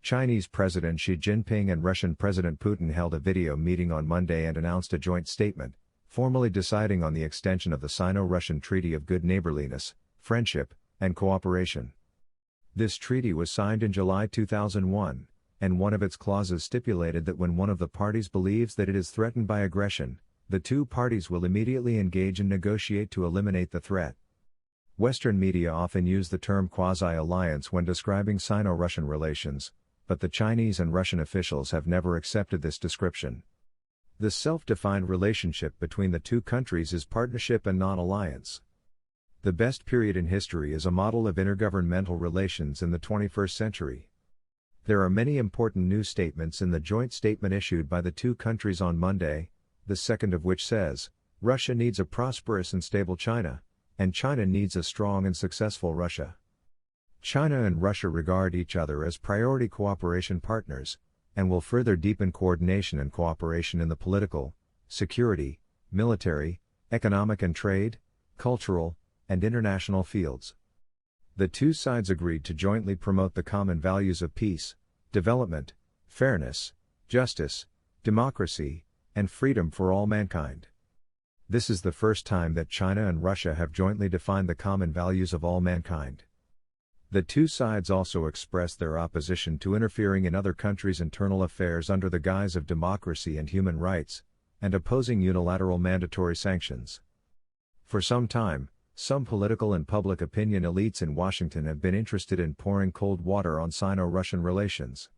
Chinese President Xi Jinping and Russian President Putin held a video meeting on Monday and announced a joint statement, formally deciding on the extension of the Sino-Russian Treaty of Good Neighborliness, Friendship, and Cooperation. This treaty was signed in July 2001, and one of its clauses stipulated that when one of the parties believes that it is threatened by aggression, the two parties will immediately engage and negotiate to eliminate the threat. Western media often use the term quasi-alliance when describing Sino-Russian relations, but the Chinese and Russian officials have never accepted this description. This self-defined relationship between the two countries is partnership and not alliance. The best period in history is a model of intergovernmental relations in the 21st century. There are many important new statements in the joint statement issued by the two countries on Monday, the second of which says, Russia needs a prosperous and stable China, and China needs a strong and successful Russia. China and Russia regard each other as priority cooperation partners, and will further deepen coordination and cooperation in the political, security, military, economic and trade, cultural, and international fields. The two sides agreed to jointly promote the common values of peace, development, fairness, justice, democracy, and freedom for all mankind. This is the first time that China and Russia have jointly defined the common values of all mankind. The two sides also expressed their opposition to interfering in other countries' internal affairs under the guise of democracy and human rights, and opposing unilateral mandatory sanctions. For some time, some political and public opinion elites in Washington have been interested in pouring cold water on Sino-Russian relations.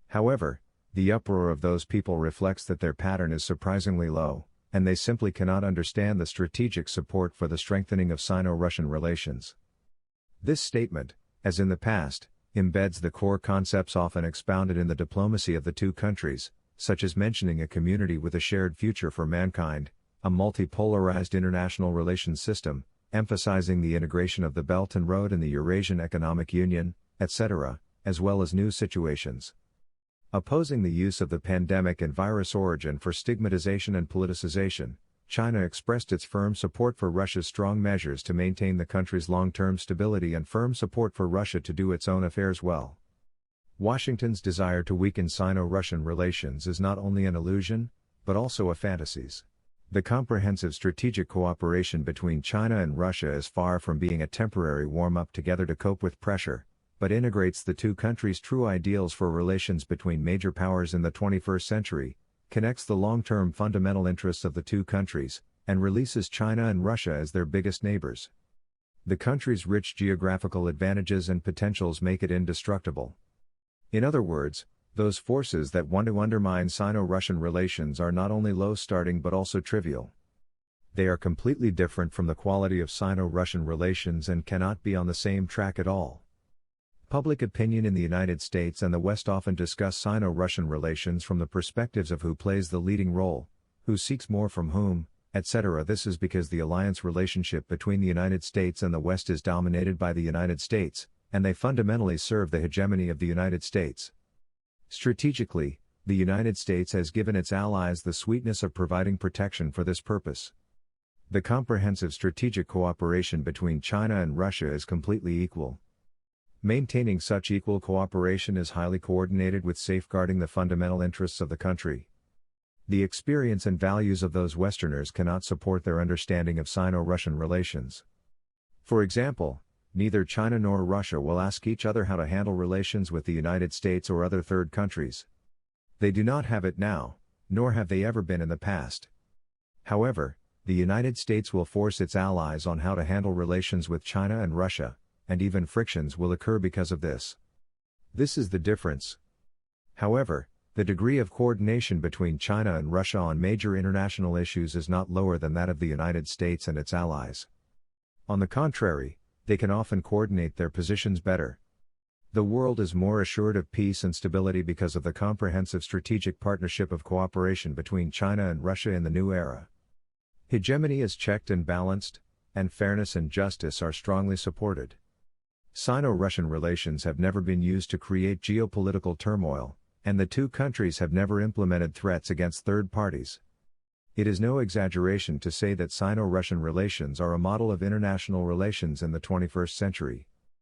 However, the uproar of those people reflects that their pattern is surprisingly low, and they simply cannot understand the strategic support for the strengthening of Sino-Russian relations. This statement, as in the past, embeds the core concepts often expounded in the diplomacy of the two countries, such as mentioning a community with a shared future for mankind, a multipolarized international relations system, emphasizing the integration of the Belt and Road and the Eurasian Economic Union, etc., as well as new situations. Opposing the use of the pandemic and virus origin for stigmatization and politicization, China expressed its firm support for Russia's strong measures to maintain the country's long-term stability and firm support for Russia to do its own affairs well. Washington's desire to weaken Sino-Russian relations is not only an illusion, but also a fantasy. The comprehensive strategic cooperation between China and Russia is far from being a temporary warm-up together to cope with pressure, but integrates the two countries' true ideals for relations between major powers in the 21st century, connects the long-term fundamental interests of the two countries, and releases China and Russia as their biggest neighbors. The countries' rich geographical advantages and potentials make it indestructible. In other words, those forces that want to undermine Sino-Russian relations are not only low-starting but also trivial. They are completely different from the quality of Sino-Russian relations and cannot be on the same track at all. Public opinion in the United States and the West often discuss Sino-Russian relations from the perspectives of who plays the leading role, who seeks more from whom, etc. This is because the alliance relationship between the United States and the West is dominated by the United States, and they fundamentally serve the hegemony of the United States. Strategically, the United States has given its allies the sweetness of providing protection for this purpose. The comprehensive strategic cooperation between China and Russia is completely equal. Maintaining such equal cooperation is highly coordinated with safeguarding the fundamental interests of the country. The experience and values of those Westerners cannot support their understanding of Sino-Russian relations. For example, neither China nor Russia will ask each other how to handle relations with the United States or other third countries. They do not have it now, nor have they ever been in the past. However, the United States will force its allies on how to handle relations with China and Russia, and even frictions will occur because of this. This is the difference. However, the degree of coordination between China and Russia on major international issues is not lower than that of the United States and its allies. On the contrary, they can often coordinate their positions better. The world is more assured of peace and stability because of the comprehensive strategic partnership of cooperation between China and Russia in the new era. Hegemony is checked and balanced, and fairness and justice are strongly supported. Sino-Russian relations have never been used to create geopolitical turmoil, and the two countries have never implemented threats against third parties. It is no exaggeration to say that Sino-Russian relations are a model of international relations in the 21st century.